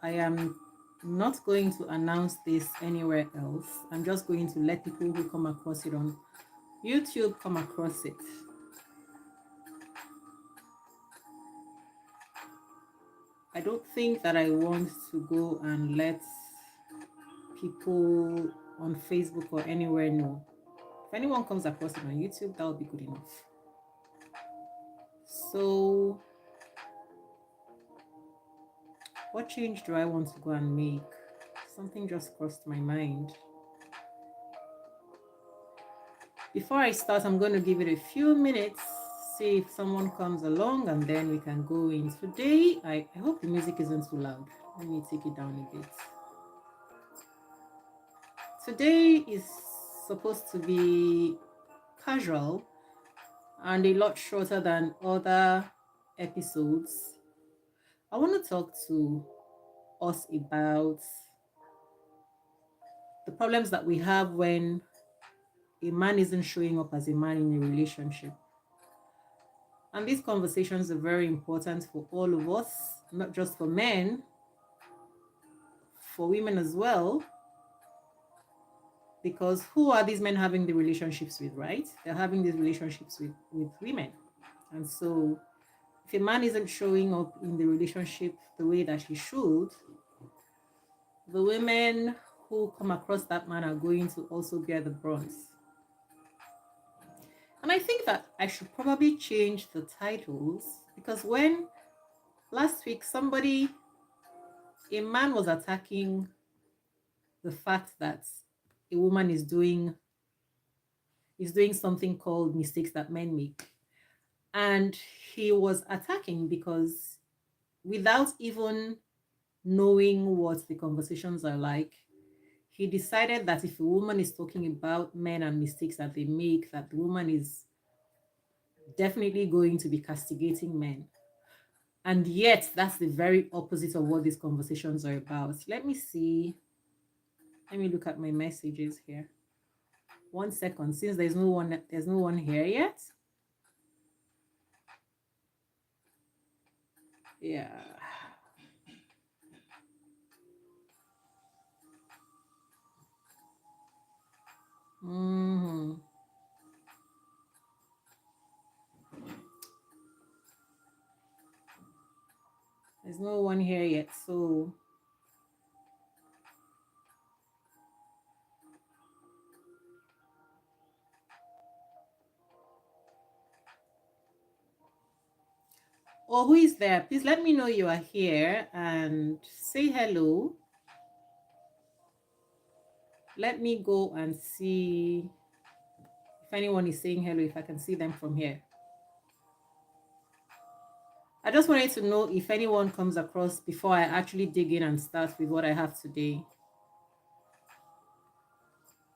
I am not going to announce this anywhere else. I'm just going to let people who come across it on YouTube come across it. I don't think that I want to go and let people on Facebook or anywhere know. If anyone comes across it on YouTube, that would be good enough. So, what change do I want to go and make? Something just crossed my mind. Before I start, I'm going to give it a few minutes, see if someone comes along, and then we can go in. Today, I hope the music isn't too loud. Let me take it down a bit. Today is supposed to be casual and a lot shorter than other episodes. I want to talk to us about the problems that we have when a man isn't showing up as a man in a relationship. And these conversations are very important for all of us, not just for men, for women as well. Because who are these men having the relationships with, right? They're having these relationships with women. And so if a man isn't showing up in the relationship the way that he should, the women who come across that man are going to also bear the brunt. And I think that I should probably change the titles, because when last week a man was attacking the fact that a woman is doing something called mistakes that men make. And he was attacking because without even knowing what the conversations are like, he decided that if a woman is talking about men and mistakes that they make, that the woman is definitely going to be castigating men. And yet, that's the very opposite of what these conversations are about. Let me see. Let me look at my messages here. 1 second, since there's no one here yet. Yeah. Mm-hmm. There's no one here yet, so or who is there? Please let me know you are here and say hello. Let me go and see if anyone is saying hello, if I can see them from here. I just wanted to know if anyone comes across before I actually dig in and start with what I have today.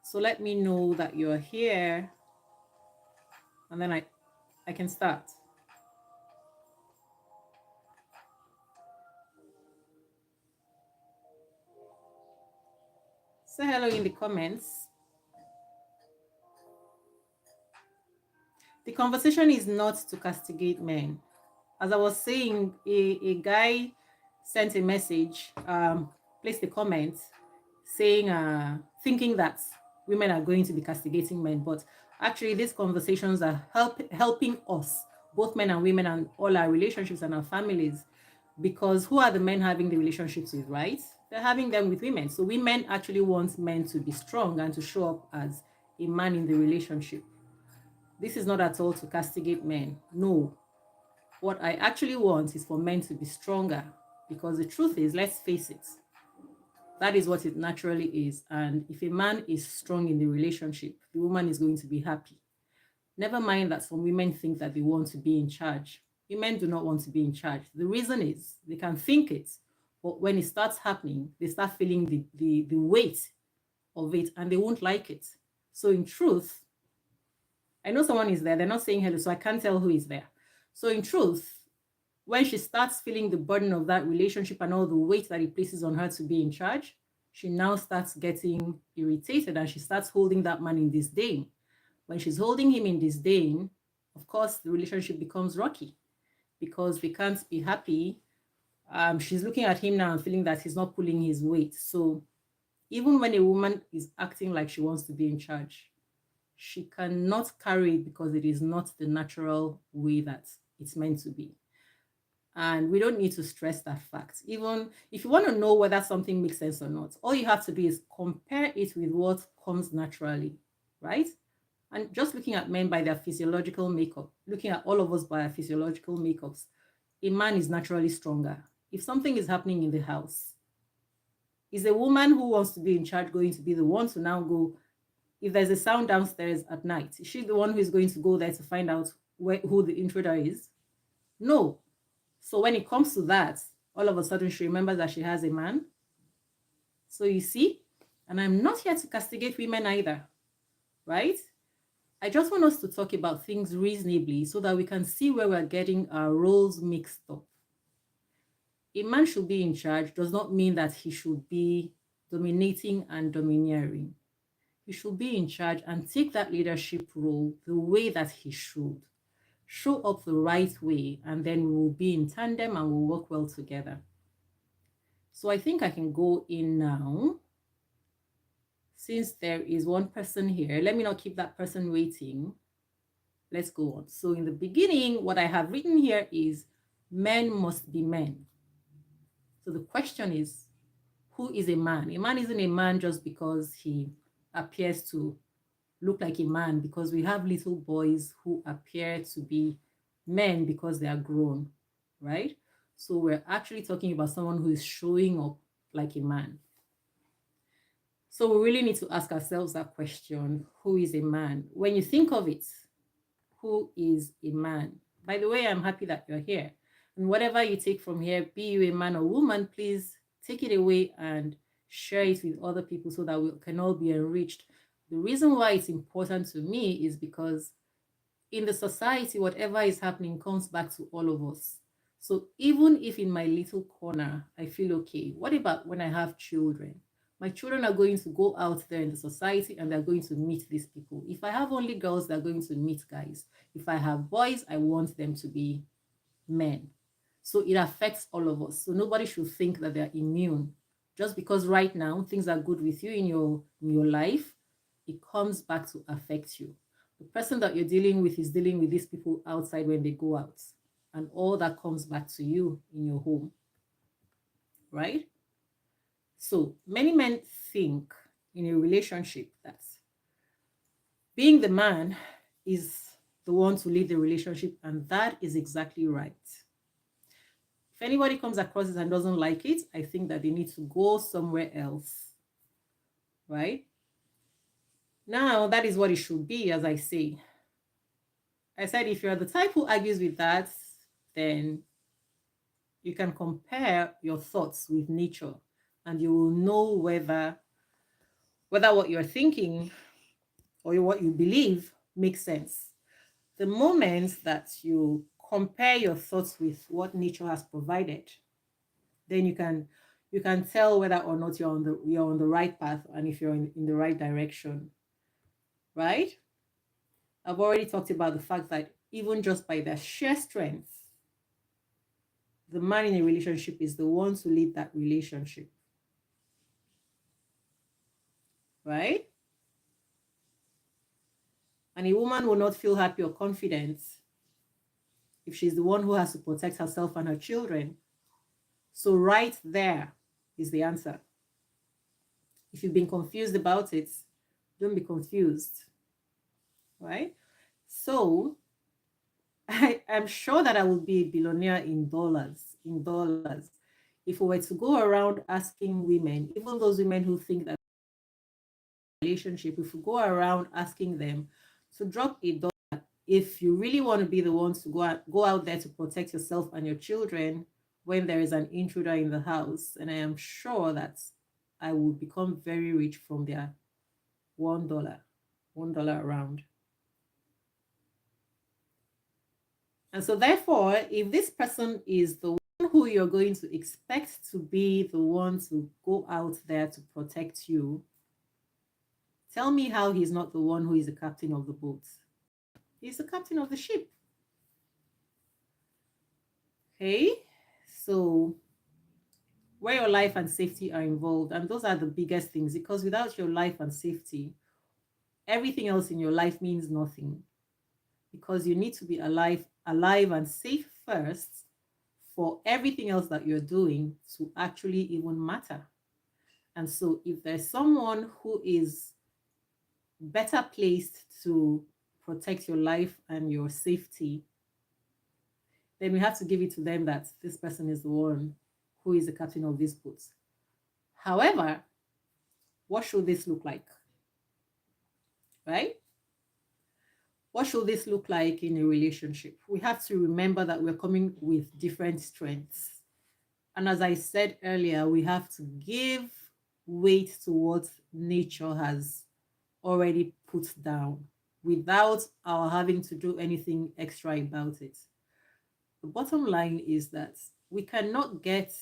So let me know that you're here, and then I can start. Say hello in the comments. The conversation is not to castigate men. As I was saying, a guy sent a message, placed a comment saying, thinking that women are going to be castigating men. But actually, these conversations are helping us, both men and women, and all our relationships and our families. Because who are the men having the relationships with, right? They're having them with women. So women actually want men to be strong and to show up as a man in the relationship. This is not at all to castigate men. No. What I actually want is for men to be stronger, because the truth is, let's face it, that is what it naturally is. And if a man is strong in the relationship, the woman is going to be happy. Never mind that some women think that they want to be in charge. Women do not want to be in charge. The reason is they can think it, but when it starts happening, they start feeling the weight of it and they won't like it. So in truth, I know someone is there. They're not saying hello, so I can't tell who is there. So in truth, when she starts feeling the burden of that relationship and all the weight that it places on her to be in charge, she now starts getting irritated and she starts holding that man in disdain. When she's holding him in disdain, of course, the relationship becomes rocky because they can't be happy She's looking at him now and feeling that he's not pulling his weight. So even when a woman is acting like she wants to be in charge, she cannot carry it because it is not the natural way that it's meant to be. And we don't need to stress that fact. Even if you want to know whether something makes sense or not, all you have to do is compare it with what comes naturally, right? And just looking at men by their physiological makeup, looking at all of us by our physiological makeups, a man is naturally stronger. If something is happening in the house, is a woman who wants to be in charge going to be the one to now go, if there's a sound downstairs at night, is she the one who is going to go there to find out who the intruder is? No. So when it comes to that, all of a sudden she remembers that she has a man. So you see, and I'm not here to castigate women either, right? I just want us to talk about things reasonably so that we can see where we're getting our roles mixed up. A man should be in charge does not mean that he should be dominating and domineering. He should be in charge and take that leadership role the way that he should. Show up the right way, and then we will be in tandem and we'll work well together. So I think I can go in now. Since there is one person here, let me not keep that person waiting. Let's go on. So in the beginning, what I have written here is men must be men. So the question is, who is a man? A man isn't a man just because he appears to look like a man, because we have little boys who appear to be men because they are grown, right? So we're actually talking about someone who is showing up like a man. So we really need to ask ourselves that question, who is a man? When you think of it, who is a man? By the way, I'm happy that you're here. And whatever you take from here, be you a man or woman, please take it away and share it with other people so that we can all be enriched. The reason why it's important to me is because in the society, whatever is happening comes back to all of us. So even if in my little corner, I feel okay, what about when I have children? My children are going to go out there in the society and they're going to meet these people. If I have only girls, they're going to meet guys. If I have boys, I want them to be men. So it affects all of us. So nobody should think that they're immune. Just because right now things are good with you in your life, it comes back to affect you. The person that you're dealing with is dealing with these people outside when they go out. And all that comes back to you in your home. Right? So many men think in a relationship that being the man is the one to lead the relationship, and that is exactly right. If anybody comes across it and doesn't like it, I think that they need to go somewhere else, right? Now, that is what it should be, as I say. I said if you're the type who argues with that, then you can compare your thoughts with nature and you will know whether what you're thinking or what you believe makes sense. The moment that you compare your thoughts with what nature has provided, then you can tell whether or not you're on the right path and if you're in the right direction, right? I've already talked about the fact that even just by their sheer strength, the man in a relationship is the one to lead that relationship, right? And a woman will not feel happy or confident if she's the one who has to protect herself and her children. So right there is the answer. If you've been confused about it, don't be confused, right? So I'm sure that I will be a billionaire in dollars, if we were to go around asking women, even those women who think that relationship, if we go around asking them to drop $1, if you really want to be the ones to go out there to protect yourself and your children when there is an intruder in the house, and I am sure that I will become very rich from their $1 around. And so therefore, if this person is the one who you're going to expect to be the one to go out there to protect you, tell me how he's not the one who is the captain of the boat. He's the captain of the ship. Okay, so where your life and safety are involved. And those are the biggest things, because without your life and safety, everything else in your life means nothing, because you need to be alive and safe first for everything else that you're doing to actually even matter. And so if there's someone who is better placed to protect your life and your safety, then we have to give it to them that this person is the one who is the captain of this boat. However, what should this look like? Right? What should this look like in a relationship? We have to remember that we're coming with different strengths. And as I said earlier, we have to give weight to what nature has already put down without our having to do anything extra about it. The bottom line is that we cannot get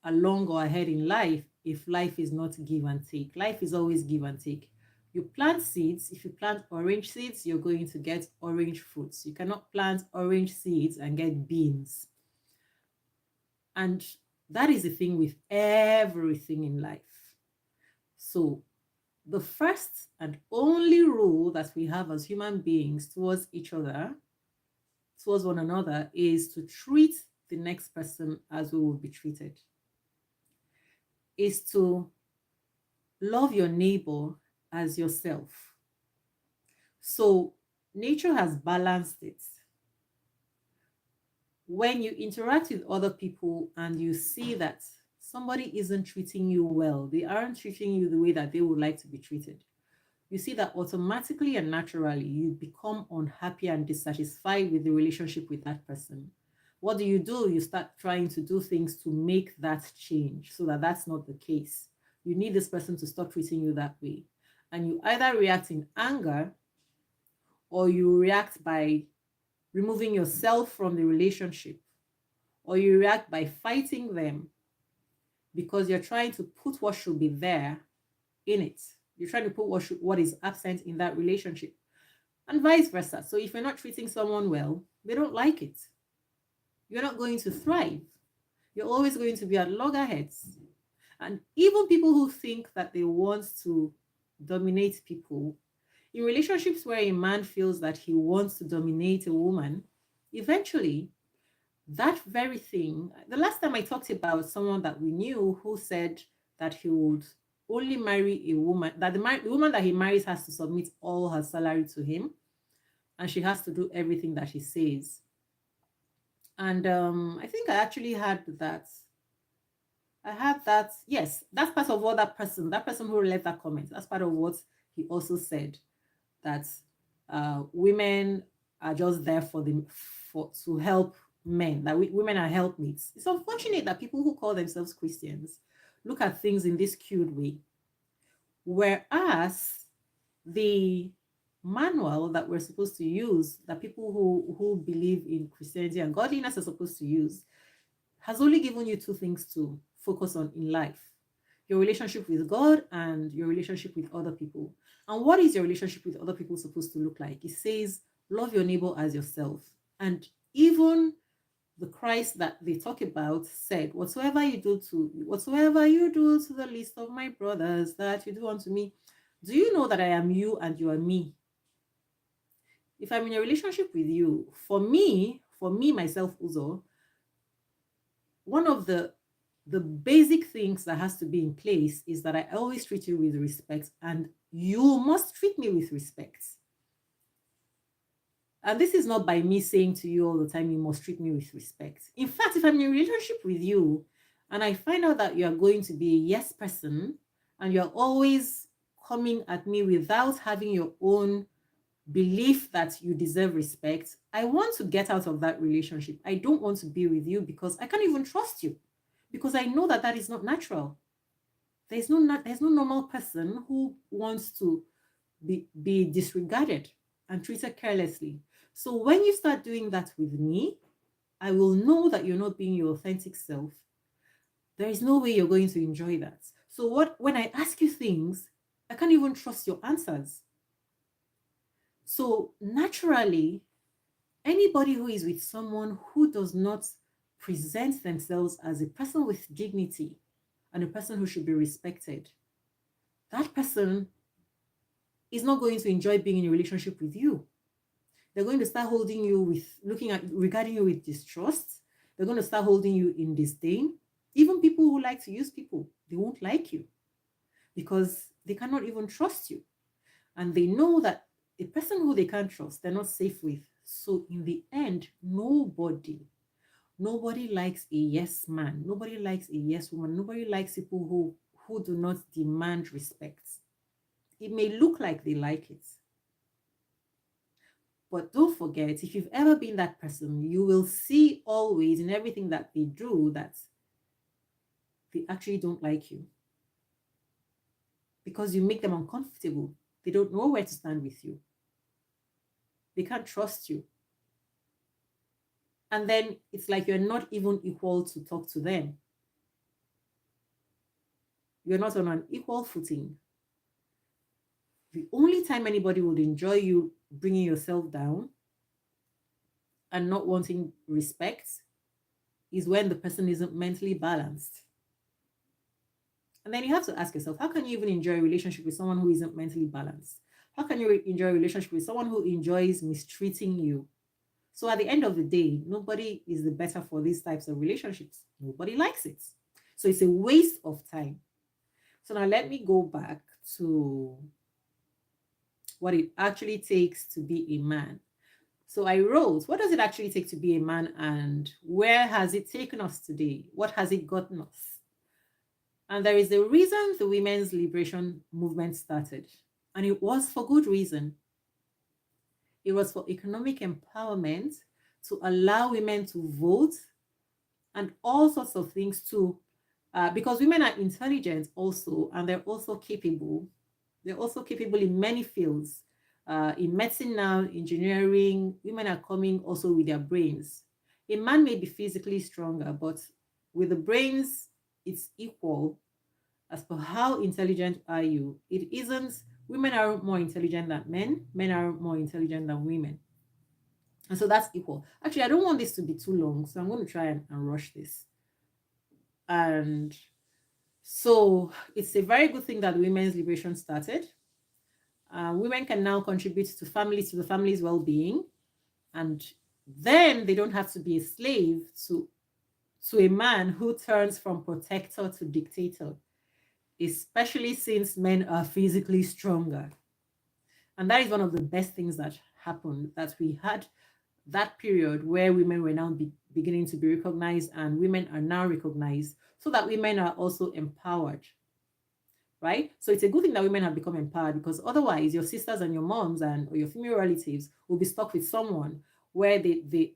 along or ahead in life if life is not give and take. Life is always give and take. You plant seeds. If you plant orange seeds, you're going to get orange fruits. You cannot plant orange seeds and get beans. And that is the thing with everything in life. So the first and only rule that we have as human beings towards each other, towards one another, is to treat the next person as we will be treated. Is to love your neighbor as yourself. So nature has balanced it. When you interact with other people and you see that somebody isn't treating you well, they aren't treating you the way that they would like to be treated, you see that automatically and naturally you become unhappy and dissatisfied with the relationship with that person. What do? You start trying to do things to make that change so that that's not the case. You need this person to stop treating you that way. And you either react in anger, or you react by removing yourself from the relationship, or you react by fighting them because you're trying to put what should be there in it. You're trying to put what is absent in that relationship, and vice versa. So if you're not treating someone well, they don't like it. You're not going to thrive. You're always going to be at loggerheads. And even people who think that they want to dominate people, in relationships where a man feels that he wants to dominate a woman, eventually that very thing, the last time I talked about someone that we knew who said that he would only marry a woman, that the woman that he marries has to submit all her salary to him, and she has to do everything that he says. And I think I actually had that. I had that. Yes, that's part of what that person who left that comment, that's part of what he also said, that women are just there to help men, that women are helpmates. It's unfortunate that people who call themselves Christians look at things in this skewed way, whereas the manual that we're supposed to use, that people who believe in Christianity and godliness are supposed to use, has only given you two things to focus on in life: your relationship with God and your relationship with other people. And what is your relationship with other people supposed to look like? It says, love your neighbor as yourself. And even the Christ that they talk about said, whatsoever you do to the least of my brothers, that you do unto me. Do you know that I am you and you are me? If I'm in a relationship with you, for me, myself, Uzo, one of the basic things that has to be in place is that I always treat you with respect, and you must treat me with respect. And this is not by me saying to you all the time, you must treat me with respect. In fact, if I'm in a relationship with you and I find out that you are going to be a yes person and you're always coming at me without having your own belief that you deserve respect, I want to get out of that relationship. I don't want to be with you because I can't even trust you, because I know that that is not natural. There's no normal person who wants to be disregarded and treated carelessly. So when you start doing that with me, I will know that you're not being your authentic self. There is no way you're going to enjoy that. So when I ask you things, I can't even trust your answers. So naturally, anybody who is with someone who does not present themselves as a person with dignity and a person who should be respected, that person is not going to enjoy being in a relationship with you. They're going to start holding you with, regarding you with distrust. They're going to start holding you in disdain. Even people who like to use people, they won't like you because they cannot even trust you. And they know that a person who they can't trust, they're not safe with. So in the end, nobody likes a yes man. Nobody likes a yes woman. Nobody likes people who do not demand respect. It may look like they like it, but don't forget, if you've ever been that person, you will see always in everything that they do that they actually don't like you because you make them uncomfortable. They don't know where to stand with you. They can't trust you. And then it's like you're not even equal to talk to them. You're not on an equal footing. The only time anybody would enjoy you bringing yourself down and not wanting respect is when the person isn't mentally balanced. And then you have to ask yourself, how can you even enjoy a relationship with someone who isn't mentally balanced? How can you enjoy a relationship with someone who enjoys mistreating you? So at the end of the day, nobody is the better for these types of relationships. Nobody likes it. So it's a waste of time. So now let me go back to what it actually takes to be a man. So I wrote, what does it actually take to be a man and where has it taken us today? What has it gotten us? And there is a reason the women's liberation movement started. And it was for good reason. It was for economic empowerment, to allow women to vote and all sorts of things too. Because women are intelligent also, and they're also capable. They're also capable in many fields. In medicine now, engineering, women are coming also with their brains. A man may be physically stronger, but with the brains, it's equal. As per how intelligent are you? It isn't, women are more intelligent than men are more intelligent than women. And so that's equal. Actually, I don't want this to be too long, so I'm going to try and rush this. And so it's a very good thing that women's liberation started. Women can now contribute to the family's well-being, and then they don't have to be a slave to a man who turns from protector to dictator, especially since men are physically stronger. And that is one of the best things that happened, that we had that period where women were now beginning to be recognized, and women are now recognized, so that women are also empowered. Right? So it's a good thing that women have become empowered, because otherwise your sisters and your moms or your female relatives will be stuck with someone where they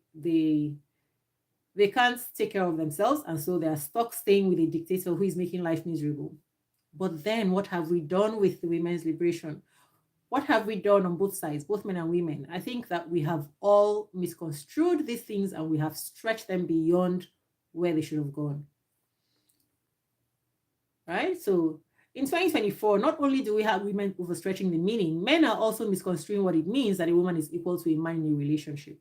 can't take care of themselves, and so they are stuck staying with a dictator who is making life miserable. But then what have we done with the women's liberation? What have we done on both sides, both men and women? I think that we have all misconstrued these things and we have stretched them beyond where they should have gone. Right? So in 2024, not only do we have women overstretching the meaning, men are also misconstruing what it means that a woman is equal to a man in a relationship.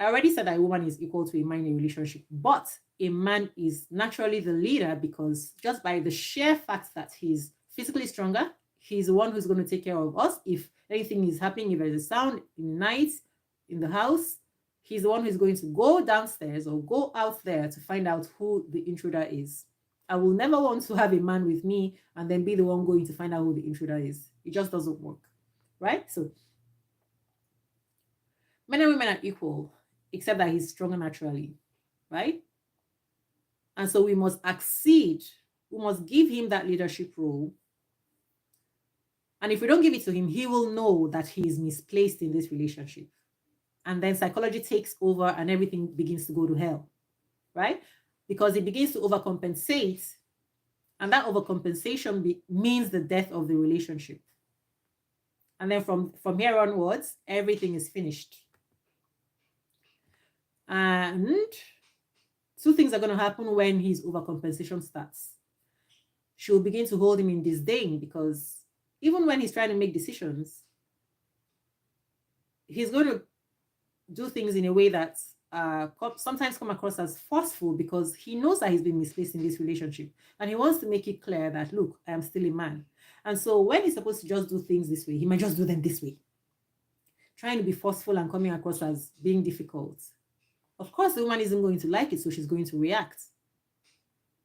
I already said that a woman is equal to a man in a relationship, but a man is naturally the leader, because just by the sheer fact that he's physically stronger, he's the one who's going to take care of us. If anything is happening, if there's a sound in the night in the house, he's the one who's going to go downstairs or go out there to find out who the intruder is. I will never want to have a man with me and then be the one going to find out who the intruder is. It just doesn't work, right? So men and women are equal, except that he's stronger naturally, right? And so we must accede. We must give him that leadership role. And if we don't give it to him, he will know that he is misplaced in this relationship. And then psychology takes over and everything begins to go to hell, right? Because it begins to overcompensate. And that overcompensation means the death of the relationship. And then from here onwards, everything is finished. And two things are going to happen when his overcompensation starts. She will begin to hold him in disdain, because even when he's trying to make decisions, he's going to do things in a way that sometimes come across as forceful because he knows that he's been misplaced in this relationship, and he wants to make it clear that, look, I am still a man. And so when he's supposed to just do things this way, he might just do them this way, trying to be forceful and coming across as being difficult. Of course, the woman isn't going to like it, so she's going to react,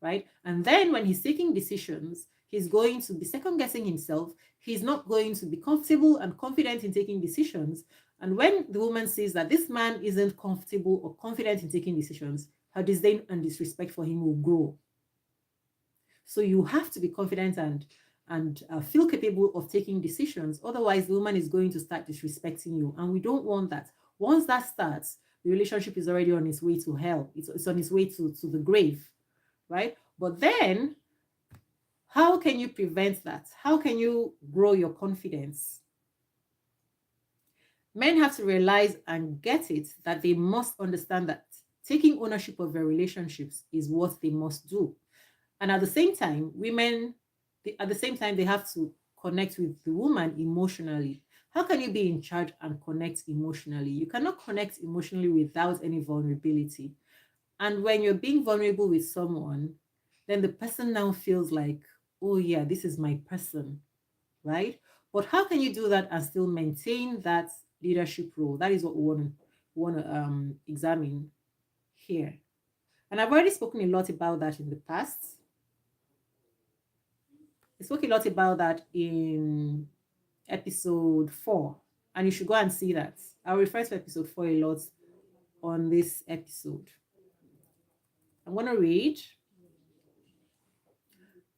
right? And then when he's taking decisions, he's going to be second guessing himself. He's not going to be comfortable and confident in taking decisions. And when the woman sees that this man isn't comfortable or confident in taking decisions, her disdain and disrespect for him will grow. So you have to be confident and feel capable of taking decisions. Otherwise, the woman is going to start disrespecting you, and we don't want that. Once that starts, the relationship is already on its way to hell. It's on its way to the grave, right? But then, how can you prevent that? How can you grow your confidence? Men have to realize and get it that they must understand that taking ownership of their relationships is what they must do. And at the same time, they have to connect with the woman emotionally. How can you be in charge and connect emotionally? You cannot connect emotionally without any vulnerability. And when you're being vulnerable with someone, then the person now feels like, oh yeah, this is my person, right? But how can you do that and still maintain that leadership role? That is what we want to examine here. And I've already spoken a lot about that in the past. I spoke a lot about that in episode 4, and you should go and see that. I'll refer to episode 4 a lot on this episode. I'm going to read.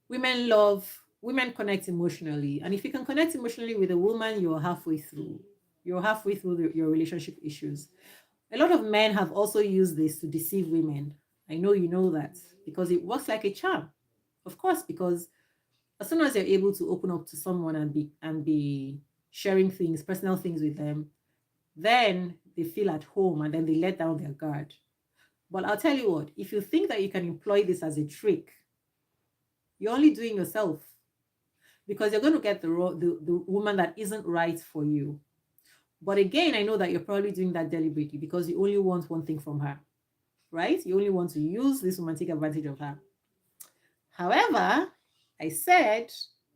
Women connect emotionally. And if you can connect emotionally with a woman, you're halfway through. You're halfway through your relationship issues. A lot of men have also used this to deceive women. I know you know that because it works like a charm. Of course, because as soon as you're able to open up to someone and be sharing things, personal things with them, then they feel at home and then they let down their guard. But I'll tell you what, if you think that you can employ this as a trick, you're only doing yourself, because you're going to get the woman that isn't right for you. But again, I know that you're probably doing that deliberately because you only want one thing from her, right? You only want to use this woman, take advantage of her. However, I said,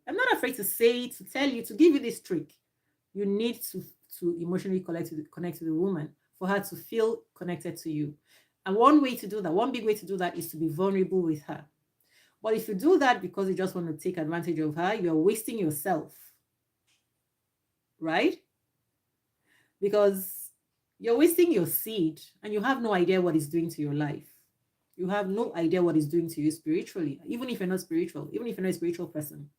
I'm not afraid to say, to tell you, to give you this trick. You need to emotionally connect with the woman for her to feel connected to you. And one way to do that, one big way to do that, is to be vulnerable with her. But if you do that because you just want to take advantage of her, you're wasting yourself, right? Because you're wasting your seed and you have no idea what it's doing to your life. You have no idea what it's doing to you spiritually, even if you're not spiritual, even if you're not a spiritual person,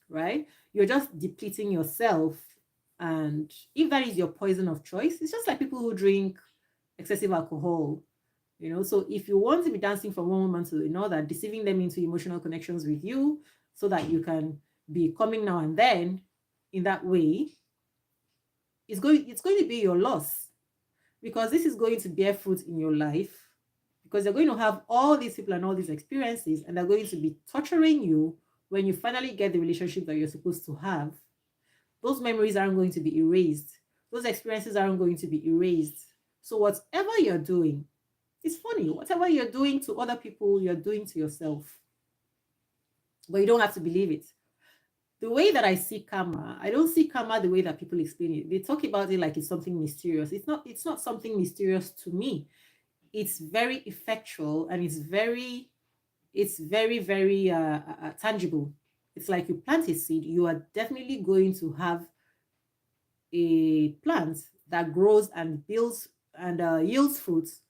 right? You're just depleting yourself. And if that is your poison of choice, it's just like people who drink excessive alcohol, So if you want to be dancing from one woman to another, deceiving them into emotional connections with you so that you can be coming now and then in that way, it's going to be your loss, because this is going to bear fruit in your life, because you're going to have all these people and all these experiences, and they're going to be torturing you when you finally get the relationship that you're supposed to have. Those memories aren't going to be erased. Those experiences aren't going to be erased. So whatever you're doing, it's funny, whatever you're doing to other people, you're doing to yourself. But you don't have to believe it. The way that I see karma, I don't see karma the way that people explain it. They talk about it like it's something mysterious. It's not something mysterious to me. It's very effectual, and it's very, very tangible. It's like you plant a seed, you are definitely going to have a plant that grows and builds and yields fruits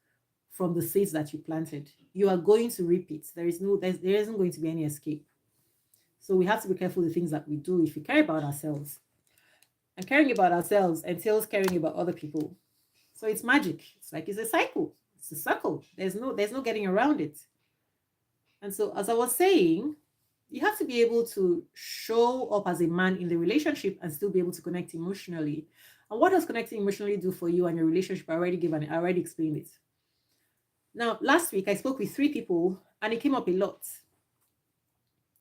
from the seeds that you planted. You are going to reap it. There isn't going to be any escape. So we have to be careful the things that we do if we care about ourselves. And caring about ourselves entails caring about other people. So it's magic. It's like it's a cycle. It's a circle. There's no getting around it. And so, as I was saying, you have to be able to show up as a man in the relationship and still be able to connect emotionally. And what does connecting emotionally do for you and your relationship? I already explained it. Now, last week I spoke with 3 people and it came up a lot.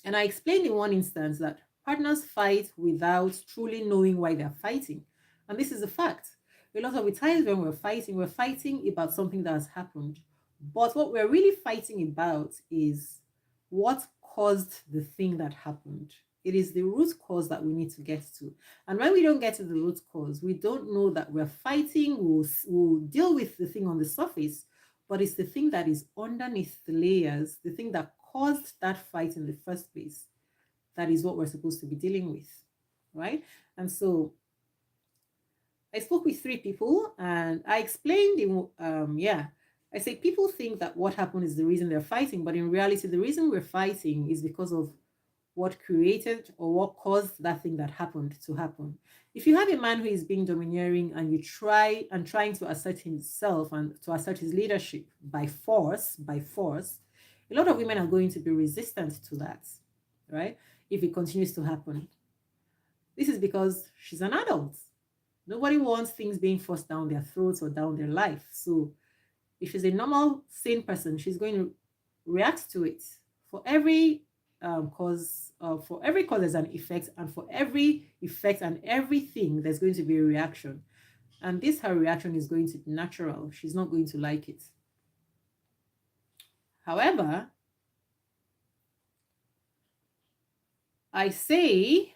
And I explained in one instance that partners fight without truly knowing why they're fighting. And this is a fact. A lot of the times when we're fighting about something that has happened. But what we're really fighting about is what caused the thing that happened. It is the root cause that we need to get to. And when we don't get to the root cause, we don't know that we're fighting. We'll deal with the thing on the surface, but it's the thing that is underneath the layers, the thing that caused that fight in the first place. That is what we're supposed to be dealing with, right? And so I spoke with three people and I explained, I say people think that what happened is the reason they're fighting, but in reality, the reason we're fighting is because of what created or what caused that thing that happened to happen. If you have a man who is being domineering and you trying to assert himself and to assert his leadership by force, a lot of women are going to be resistant to that, right? If it continues to happen. This is because she's an adult. Nobody wants things being forced down their throats or down their life. So if she's a normal, sane person, she's going to react to it. For every for every cause there's an effect, and for every effect and everything, there's going to be a reaction. And this her reaction is going to be natural. She's not going to like it. However, I say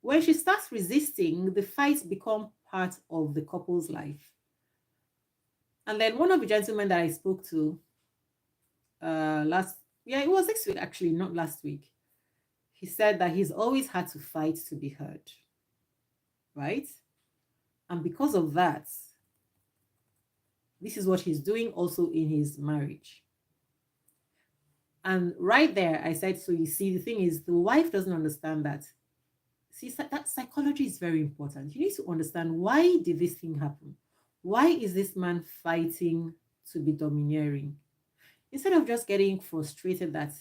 when she starts resisting, the fights become part of the couple's life. And then one of the gentlemen that I spoke to it was this week actually, not last week. He said that he's always had to fight to be heard, right? And because of that, this is what he's doing also in his marriage. And right there, I said, so you see, the thing is, the wife doesn't understand that. See, that psychology is very important. You need to understand, why did this thing happen? Why is this man fighting to be domineering? Instead of just getting frustrated that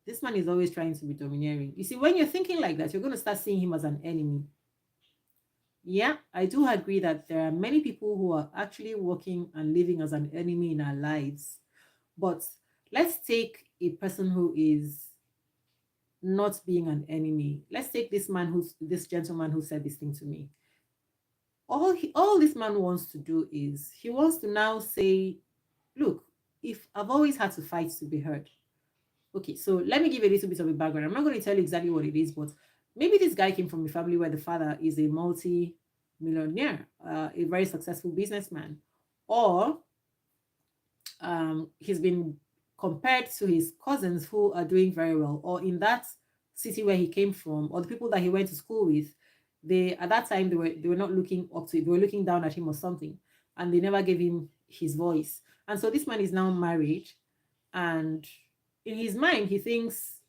this man is always trying to be domineering. You see, when you're thinking like that, you're going to start seeing him as an enemy. Yeah, I do agree that there are many people who are actually working and living as an enemy in our lives. But let's take a person who is not being an enemy. Let's take this gentleman who said this thing to me. All this man wants to do is he wants to now say, look, if I've always had to fight to be heard. Okay, so let me give a little bit of a background. I'm not going to tell you exactly what it is, but maybe this guy came from a family where the father is a multi-millionaire, a very successful businessman, or he's been compared to his cousins who are doing very well, or in that city where he came from, or the people that he went to school with, they at that time they were not looking up to it, they were looking down at him or something, and they never gave him his voice. And so this man is now married, and in his mind he thinks,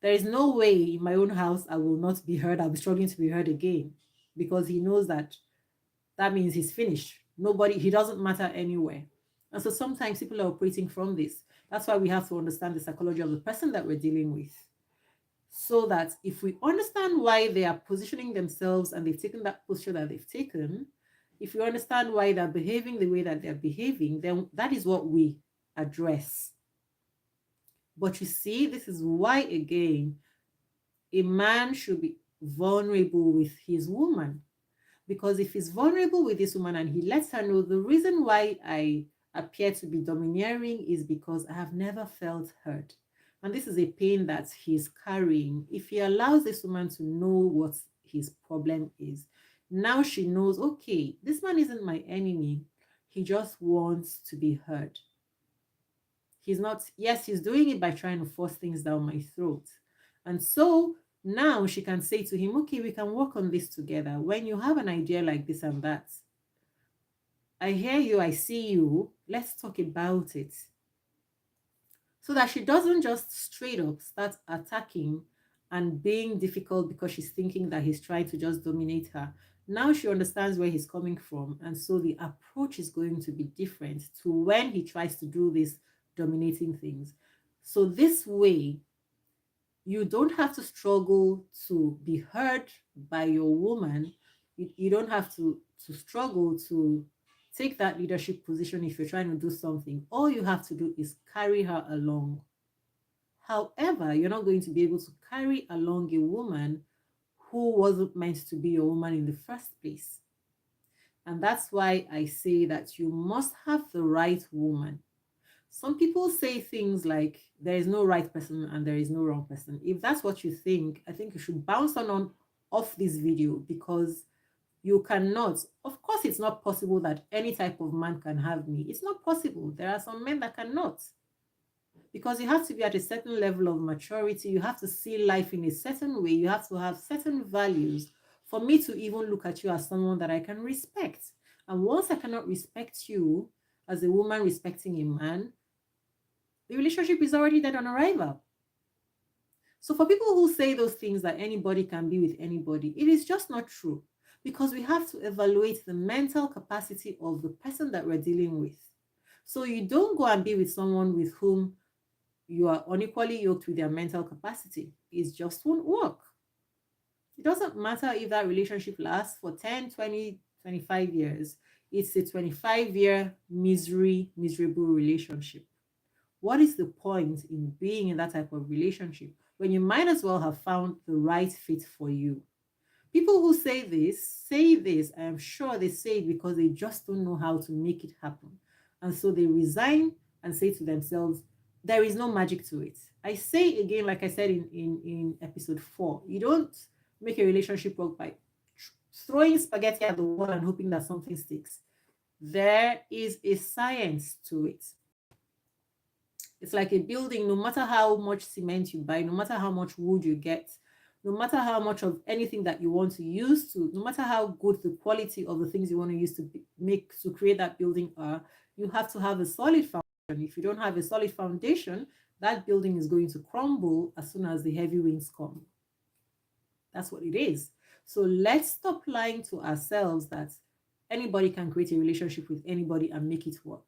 there is no way in my own house I will not be heard, I'll be struggling to be heard again, because he knows that that means he's finished. He doesn't matter anywhere. And so sometimes people are operating from this. That's why we have to understand the psychology of the person that we're dealing with. So that if we understand why they are positioning themselves and they've taken that posture that they've taken, if we understand why they're behaving the way that they're behaving, then that is what we address. But you see, this is why, again, a man should be vulnerable with his woman. Because if he's vulnerable with this woman and he lets her know, the reason why I appear to be domineering is because I have never felt heard. And this is a pain that he's carrying. If he allows this woman to know what his problem is, now she knows, okay, this man isn't my enemy. He just wants to be heard. He's not, yes, he's doing it by trying to force things down my throat. And so now she can say to him, okay, we can work on this together. When you have an idea like this and that, I hear you, I see you, let's talk about it. So that she doesn't just straight up start attacking and being difficult because she's thinking that he's trying to just dominate her. Now she understands where he's coming from. And so the approach is going to be different to when he tries to do this dominating things. So this way, you don't have to struggle to be heard by your woman. You don't have to struggle to take that leadership position if you're trying to do something. All you have to do is carry her along. However, you're not going to be able to carry along a woman who wasn't meant to be your woman in the first place. And that's why I say that you must have the right woman. Some people say things like there is no right person and there is no wrong person. If that's what you think, I think you should bounce on off this video, because you cannot. Of course, it's not possible that any type of man can have me. It's not possible. There are some men that cannot, because you have to be at a certain level of maturity. You have to see life in a certain way. You have to have certain values for me to even look at you as someone that I can respect. And once I cannot respect you as a woman respecting a man, the relationship is already dead on arrival. So for people who say those things that anybody can be with anybody, it is just not true, because we have to evaluate the mental capacity of the person that we're dealing with. So you don't go and be with someone with whom you are unequally yoked with their mental capacity. It just won't work. It doesn't matter if that relationship lasts for 10, 20, 25 years. It's a 25-year miserable relationship. What is the point in being in that type of relationship when you might as well have found the right fit for you? People who say this, I am sure they say it because they just don't know how to make it happen. And so they resign and say to themselves, there is no magic to it. I say again, like I said in episode 4, you don't make a relationship work by throwing spaghetti at the wall and hoping that something sticks. There is a science to it. It's like a building. No matter how much cement you buy, no matter how much wood you get, no matter how much of anything that you want to use to, no matter how good the quality of the things you want to use to make to create that building are, you have to have a solid foundation. If you don't have a solid foundation, that building is going to crumble as soon as the heavy winds come. That's what it is. So let's stop lying to ourselves that anybody can create a relationship with anybody and make it work,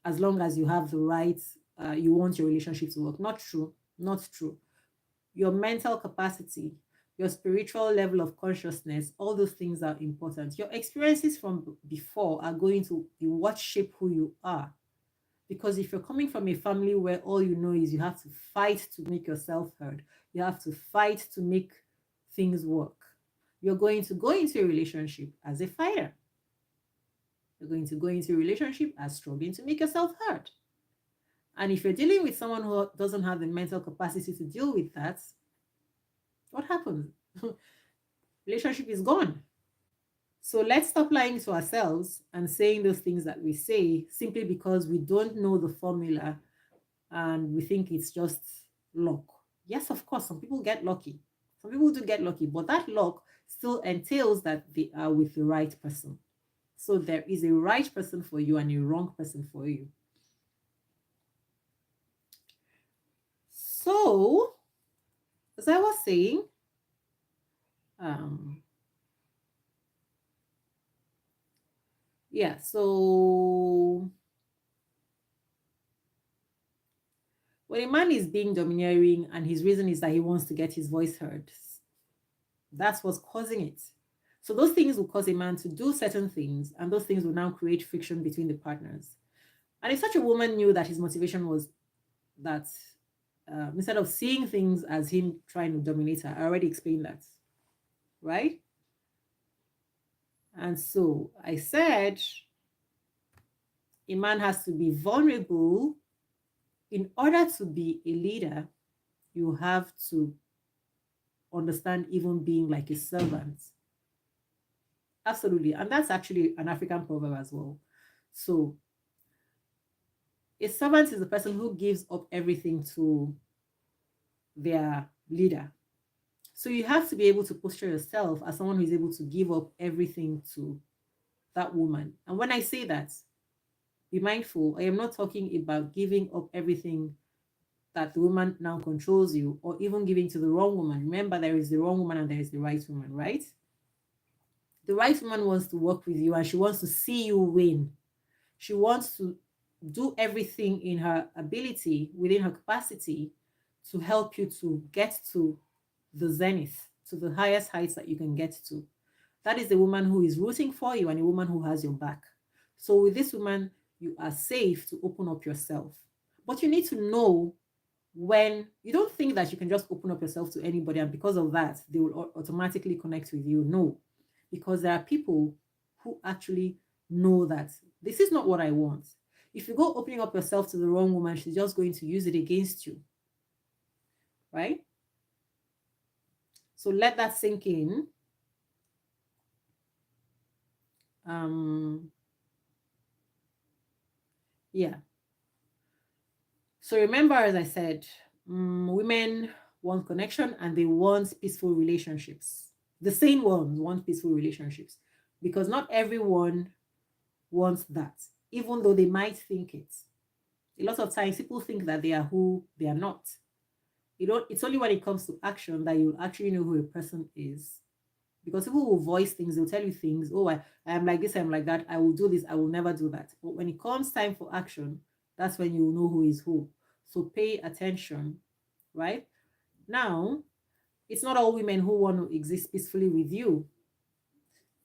as long as you have the right, you want your relationship to work. Not true. Not true. Your mental capacity, your spiritual level of consciousness, all those things are important. Your experiences from before are going to be what shape who you are. Because if you're coming from a family where all you know is you have to fight to make yourself heard, you have to fight to make things work, you're going to go into a relationship as a fighter. You're going to go into a relationship as struggling to make yourself heard. And if you're dealing with someone who doesn't have the mental capacity to deal with that, what happens? Relationship is gone. So let's stop lying to ourselves and saying those things that we say simply because we don't know the formula and we think it's just luck. Yes, of course, some people get lucky. Some people do get lucky, but that luck still entails that they are with the right person. So there is a right person for you and a wrong person for you. So, as I was saying, yeah, so when a man is being domineering and his reason is that he wants to get his voice heard, that's what's causing it. So those things will cause a man to do certain things, and those things will now create friction between the partners. And if such a woman knew that his motivation was that instead of seeing things as him trying to dominate her, I already explained that, right? And so I said a man has to be vulnerable. In order to be a leader, you have to understand even being like a servant. Absolutely. And that's actually an African proverb as well. So a servant is the person who gives up everything to their leader. So you have to be able to posture yourself as someone who is able to give up everything to that woman. And when I say that, be mindful, I am not talking about giving up everything that the woman now controls you, or even giving to the wrong woman. Remember, there is the wrong woman and there is the right woman, right? The right woman wants to work with you and she wants to see you win. She wants to do everything in her ability, within her capacity, to help you to get to the zenith, to the highest heights that you can get to. That is the woman who is rooting for you and a woman who has your back. So with this woman, you are safe to open up yourself. But you need to know when you don't think that you can just open up yourself to anybody and because of that, they will automatically connect with you. No, because there are people who actually know that this is not what I want. If you go opening up yourself to the wrong woman, she's just going to use it against you, right? So let that sink in. Um, yeah. So remember, as I said, women want connection and they want peaceful relationships. The same ones want peaceful relationships because not everyone wants that, even though they might think it. A lot of times people think that they are who they are not. It's only when it comes to action that you actually know who a person is. Because people will voice things, they'll tell you things, oh, I am like this, I'm like that, I will do this, I will never do that. But when it comes time for action, that's when you know who is who. So pay attention, right? Now, it's not all women who want to exist peacefully with you.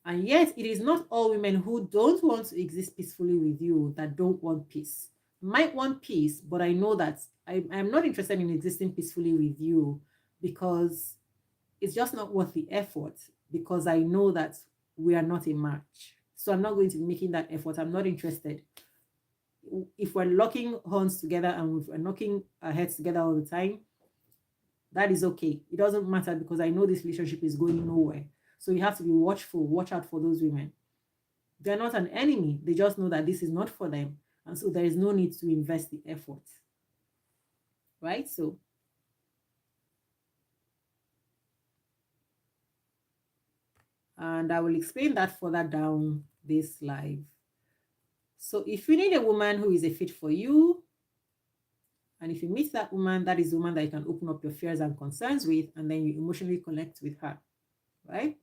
And yet, it is not all women who don't want to exist peacefully with you that don't want peace. Might want peace, but I know that I'm not interested in existing peacefully with you because it's just not worth the effort, because I know that we are not a match. So I'm not going to be making that effort. I'm not interested. If we're locking horns together and if we're knocking our heads together all the time, that is okay. It doesn't matter because I know this relationship is going nowhere. So you have to be watchful, watch out for those women. They're not an enemy. They just know that this is not for them. And so there is no need to invest the effort. Right? So and I will explain that further down this live. So if you need a woman who is a fit for you, and if you meet that woman, that is the woman that you can open up your fears and concerns with, and then you emotionally connect with her, right?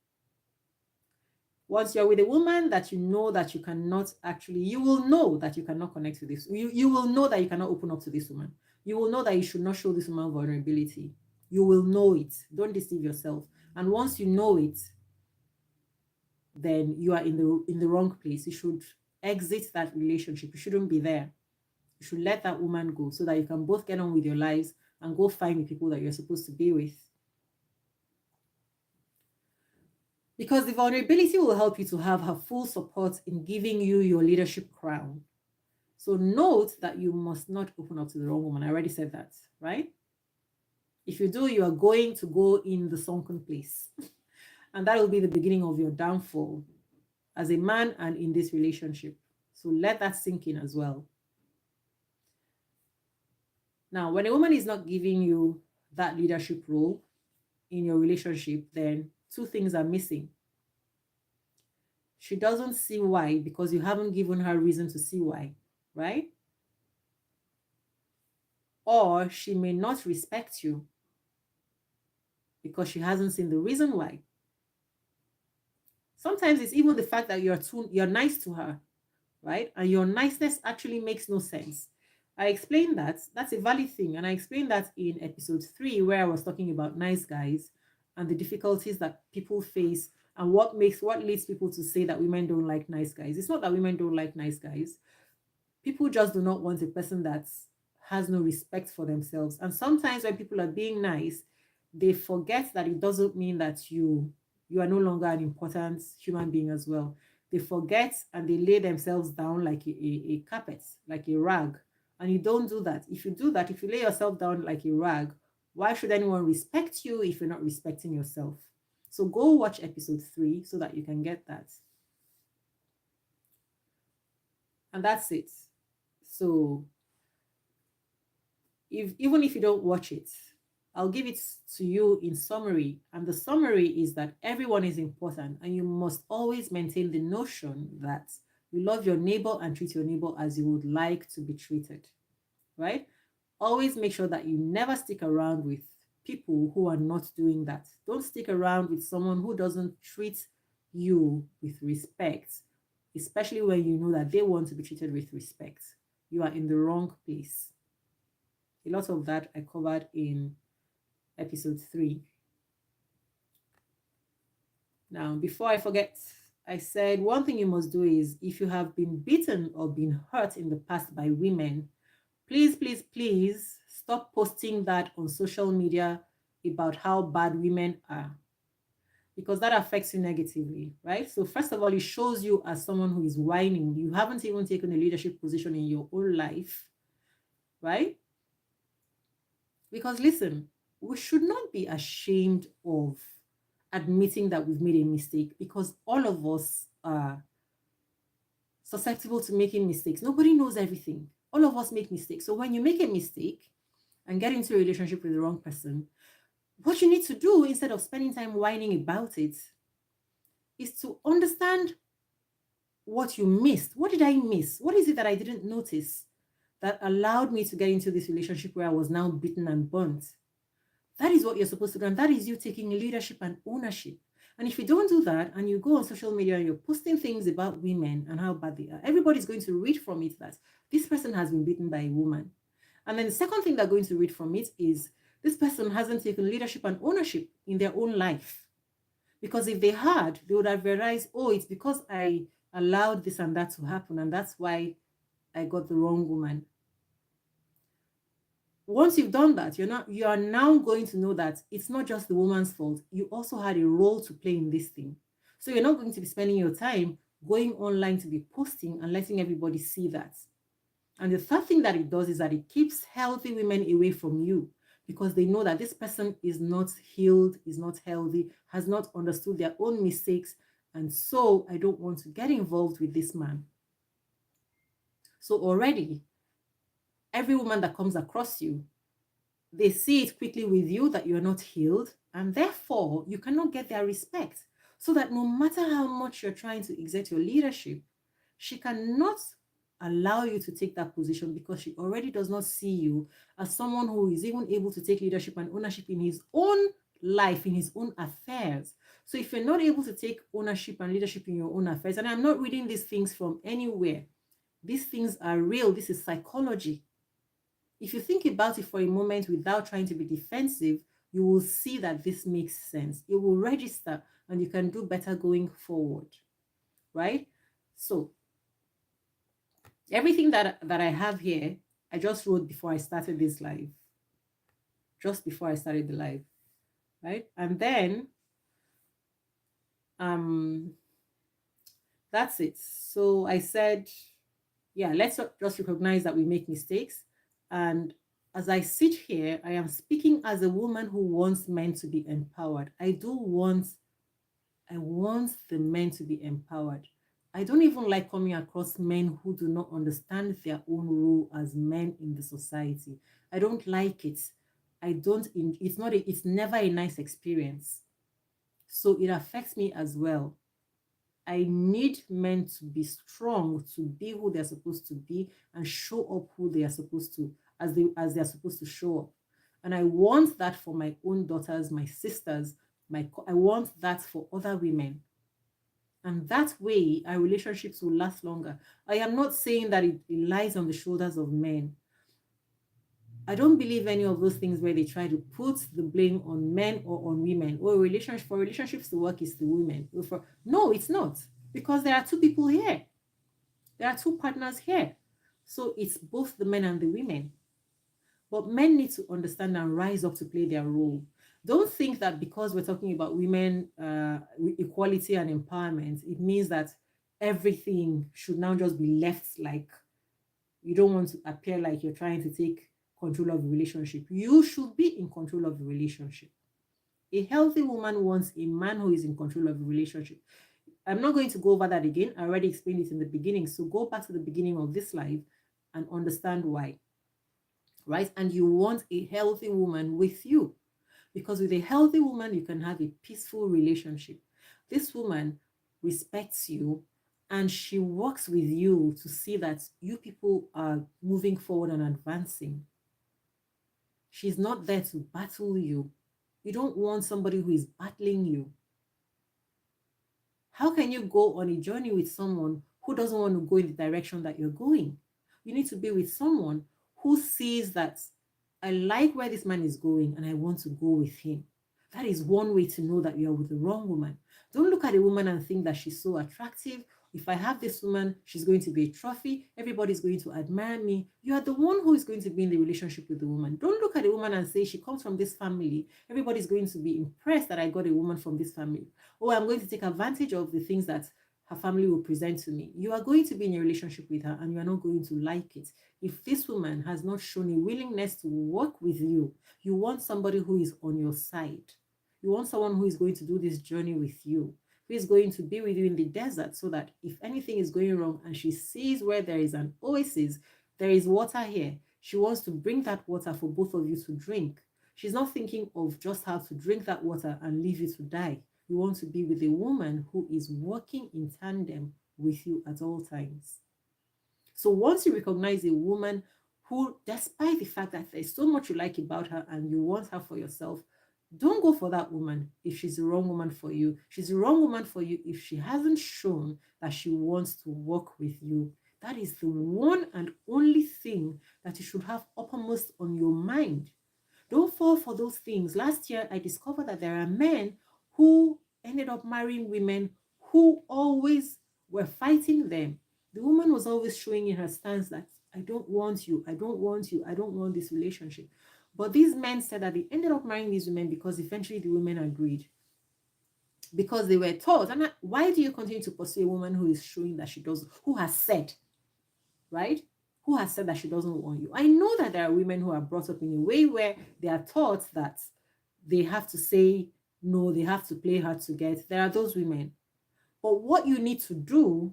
Once you're with a woman that you know that you cannot actually, you will know that you cannot connect with this. You will know that you cannot open up to this woman. You will know that you should not show this woman vulnerability. You will know it. Don't deceive yourself. And once you know it, then you are in the wrong place. You should exit that relationship. You shouldn't be there. You should let that woman go so that you can both get on with your lives and go find the people that you're supposed to be with. Because the vulnerability will help you to have her full support in giving you your leadership crown. So note that you must not open up to the wrong woman. I already said that, right? If you do, you are going to go in the sunken place. And that will be the beginning of your downfall as a man and in this relationship. So let that sink in as well. Now, when a woman is not giving you that leadership role in your relationship, then two things are missing. She doesn't see why because you haven't given her reason to see why, right? Or she may not respect you because she hasn't seen the reason why. Sometimes it's even the fact that you're nice to her, right? And your niceness actually makes no sense. I explained that. That's a valid thing. And I explained that in episode 3, where I was talking about nice guys and the difficulties that people face and what leads people to say that women don't like nice guys. It's not that women don't like nice guys. People just do not want a person that has no respect for themselves. And sometimes when people are being nice, they forget that it doesn't mean that you are no longer an important human being as well. They forget and they lay themselves down like a carpet, like a rag. And you don't do that. If you do that, if you lay yourself down like a rag, why should anyone respect you if you're not respecting yourself? So go watch episode 3 so that you can get that. And that's it. So even if you don't watch it, I'll give it to you in summary. And the summary is that everyone is important and you must always maintain the notion that you love your neighbor and treat your neighbor as you would like to be treated, right? Always make sure that you never stick around with people who are not doing that. Don't stick around with someone who doesn't treat you with respect, especially when you know that they want to be treated with respect. You are in the wrong place. A lot of that I covered in episode 3. Now, before I forget, I said one thing you must do is if you have been beaten or been hurt in the past by women, please, please, please stop posting that on social media about how bad women are. because that affects you negatively, right? So first of all, it shows you as someone who is whining. You haven't even taken a leadership position in your own life, right? Because listen, we should not be ashamed of admitting that we've made a mistake, because all of us are susceptible to making mistakes. Nobody knows everything. All of us make mistakes. So when you make a mistake and get into a relationship with the wrong person, what you need to do instead of spending time whining about it is to understand what you missed. What did I miss? What is it that I didn't notice that allowed me to get into this relationship where I was now beaten and burnt? That is what you're supposed to do. And that is you taking leadership and ownership. And if you don't do that and you go on social media and you're posting things about women and how bad they are, everybody's going to read from it that this person has been beaten by a woman. And then the second thing they're going to read from it is this person hasn't taken leadership and ownership in their own life. Because if they had, they would have realized, oh, it's because I allowed this and that to happen, and that's why I got the wrong woman. Once you've done that, you are now going to know that it's not just the woman's fault. You also had a role to play in this thing. So you're not going to be spending your time going online to be posting and letting everybody see that. And the third thing that it does is that it keeps healthy women away from you, because they know that this person is not healed, is not healthy, has not understood their own mistakes. And so I don't want to get involved with this man. So already, every woman that comes across you, they see it quickly with you that you're not healed, and therefore you cannot get their respect. So that no matter how much you're trying to exert your leadership, she cannot allow you to take that position, because she already does not see you as someone who is even able to take leadership and ownership in his own life, in his own affairs. So if you're not able to take ownership and leadership in your own affairs, and I'm not reading these things from anywhere, these things are real, this is psychology. If you think about it for a moment without trying to be defensive, you will see that this makes sense. It will register and you can do better going forward, right? So everything that I have here, I just wrote before I started this live. Just before I started the live, right? And then that's it. So I said, yeah, let's just recognize that we make mistakes. And as I sit here, I am speaking as a woman who wants men to be empowered. I want the men to be empowered. I don't even like coming across men who do not understand their own role as men in the society. I don't like it. It's never a nice experience. So it affects me as well. I need men to be strong, to be who they're supposed to be, and show up who they are supposed to, as they're supposed to show up. And I want that for my own daughters, my sisters, I want that for other women. And that way, our relationships will last longer. I am not saying that it lies on the shoulders of men. I don't believe any of those things where they try to put the blame on men or on women. Or for relationships to work is the women. No, it's not. Because there are two people here. There are two partners here. So it's both the men and the women. But men need to understand and rise up to play their role. Don't think that because we're talking about women, equality and empowerment, it means that everything should now just be left like you don't want to appear like you're trying to take control of the relationship. You should be in control of the relationship. A healthy woman wants a man who is in control of the relationship. I'm not going to go over that again. I already explained it in the beginning. So go back to the beginning of this live and understand why. Right? And you want a healthy woman with you. Because with a healthy woman, you can have a peaceful relationship. This woman respects you and she works with you to see that you people are moving forward and advancing. She's not there to battle you. You don't want somebody who is battling you. How can you go on a journey with someone who doesn't want to go in the direction that you're going? You need to be with someone who sees that I like where this man is going and I want to go with him. That is one way to know that you're with the wrong woman. Don't look at a woman and think that she's so attractive if I have this woman, she's going to be a trophy. Everybody's going to admire me. You are the one who is going to be in the relationship with the woman. Don't look at the woman and say she comes from this family. Everybody's going to be impressed that I got a woman from this family. Or I'm going to take advantage of the things that her family will present to me. You are going to be in a relationship with her and you are not going to like it. If this woman has not shown a willingness to work with you, you want somebody who is on your side. You want someone who is going to do this journey with you, who is going to be with you in the desert, so that if anything is going wrong and she sees where there is an oasis, there is water here. She wants to bring that water for both of you to drink. She's not thinking of just how to drink that water and leave you to die. You want to be with a woman who is working in tandem with you at all times. So once you recognize a woman who, despite the fact that there's so much you like about her and you want her for yourself, don't go for that woman if she's the wrong woman for you. She's the wrong woman for you if she hasn't shown that she wants to work with you. That is the one and only thing that you should have uppermost on your mind. Don't fall for those things. Last year, I discovered that there are men who ended up marrying women who always were fighting them. The woman was always showing in her stance that I don't want you, I don't want you, I don't want this relationship. But these men said that they ended up marrying these women because eventually the women agreed. Because they were taught. And why do you continue to pursue a woman who is showing that she doesn't, who has said, right? Who has said that she doesn't want you? I know that there are women who are brought up in a way where they are taught that they have to say no, they have to play hard to get. There are those women. But what you need to do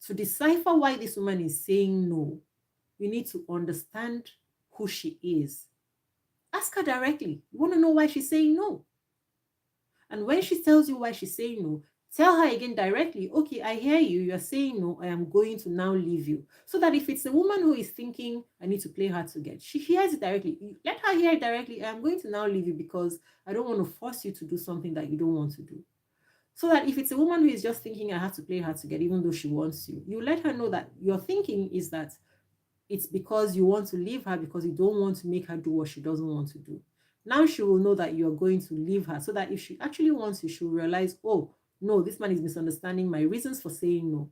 to decipher why this woman is saying no, you need to understand who she is. Ask her directly. You want to know why she's saying no. And when she tells you why she's saying no, tell her again directly, okay, I hear you. You're saying no. I am going to now leave you. So that if it's a woman who is thinking, I need to play hard to get, she hears it directly. Let her hear it directly. I'm going to now leave you because I don't want to force you to do something that you don't want to do. So that if it's a woman who is just thinking, I have to play hard to get, even though she wants you, you let her know that your thinking is that it's because you want to leave her because you don't want to make her do what she doesn't want to do. Now she will know that you're going to leave her, so that if she actually wants you, she'll realize, oh, no, this man is misunderstanding my reasons for saying no,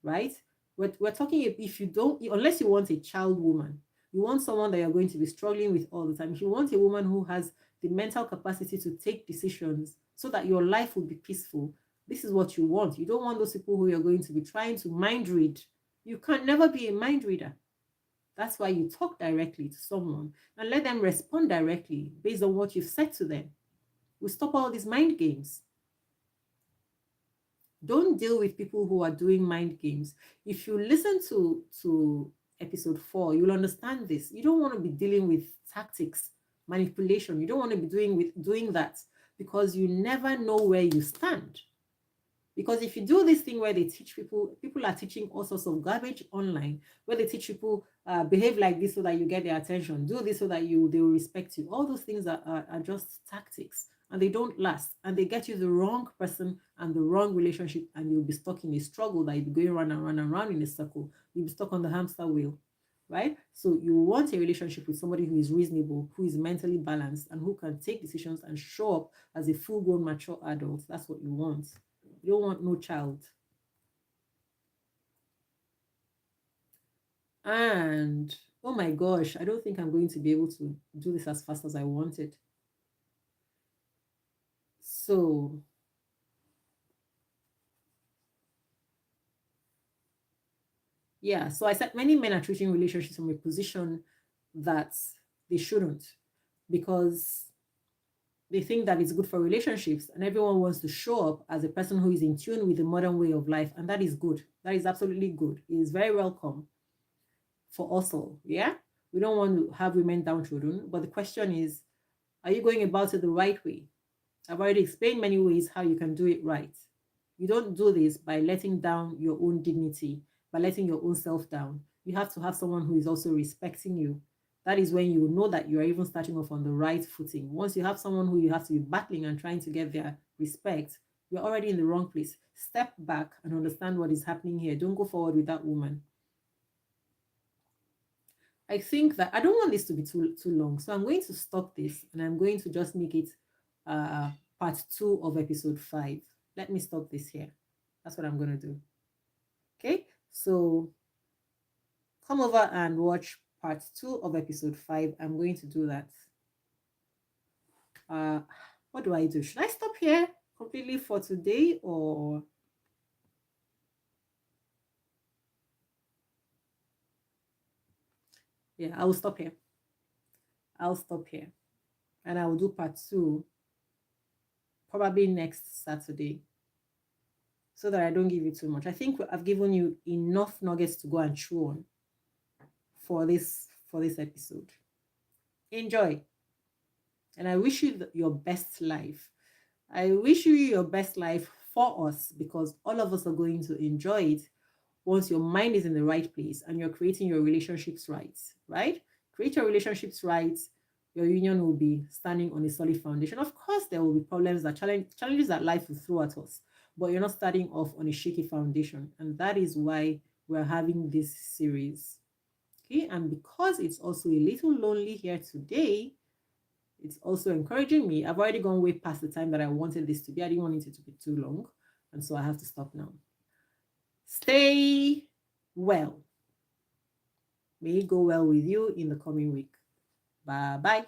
right? We're talking, if you don't, unless you want a child woman, you want someone that you're going to be struggling with all the time. If you want a woman who has the mental capacity to take decisions so that your life will be peaceful, this is what you want. You don't want those people who you're going to be trying to mind read. You can never be a mind reader. That's why you talk directly to someone and let them respond directly based on what you've said to them. We stop all these mind games. Don't deal with people who are doing mind games. If you listen to episode 4, you'll understand this. You don't want to be dealing with tactics, manipulation. You don't want to be doing that because you never know where you stand. Because if you do this thing where they teach people are teaching all sorts of garbage online, where they teach people behave like this so that you get their attention, do this so that they will respect you. All those things are just tactics and they don't last. And they get you the wrong person and the wrong relationship, and you'll be stuck in a struggle that you'll be going round and round and round in a circle. You'll be stuck on the hamster wheel, right? So you want a relationship with somebody who is reasonable, who is mentally balanced, and who can take decisions and show up as a full-grown, mature adult. That's what you want. You don't want no child. And oh my gosh, I don't think I'm going to be able to do this as fast as I wanted. So yeah, so I said many men are treating relationships from a position that they shouldn't, because they think that it's good for relationships and everyone wants to show up as a person who is in tune with the modern way of life, and that is good. That is absolutely good. It is very welcome for us all. Yeah, we don't want to have women downtrodden, but the question is, are you going about it the right way? I've already explained many ways how you can do it right. You don't do this by letting down your own dignity, by letting your own self down. You have to have someone who is also respecting you. That is when you know that you are even starting off on the right footing. Once you have someone who you have to be battling and trying to get their respect, you're already in the wrong place. Step back and understand what is happening here. Don't go forward with that woman. I think that I don't want this to be too long, so I'm going to stop this and I'm going to just make it part 2 of episode 5. Let me stop this here. That's what I'm going to do. Okay, so come over and watch part 2 of episode 5. I'm going to do that. What do I do? Should I stop here completely for today, or yeah, I will stop here. I'll stop here, and I will do part 2 probably next Saturday, so that I don't give you too much. I think I've given you enough nuggets to go and chew on for this episode. Enjoy, and I wish you your best life. I wish you your best life for us, because all of us are going to enjoy it once your mind is in the right place and you're creating your relationships right? Create your relationships right. Your union will be standing on a solid foundation. Of course, there will be problems challenges that life will throw at us, but you're not starting off on a shaky foundation. And that is why we're having this series. Okay, and because it's also a little lonely here today, it's also encouraging me. I've already gone way past the time that I wanted this to be. I didn't want it to be too long, and so I have to stop now. Stay well. May it go well with you in the coming week. Bye bye.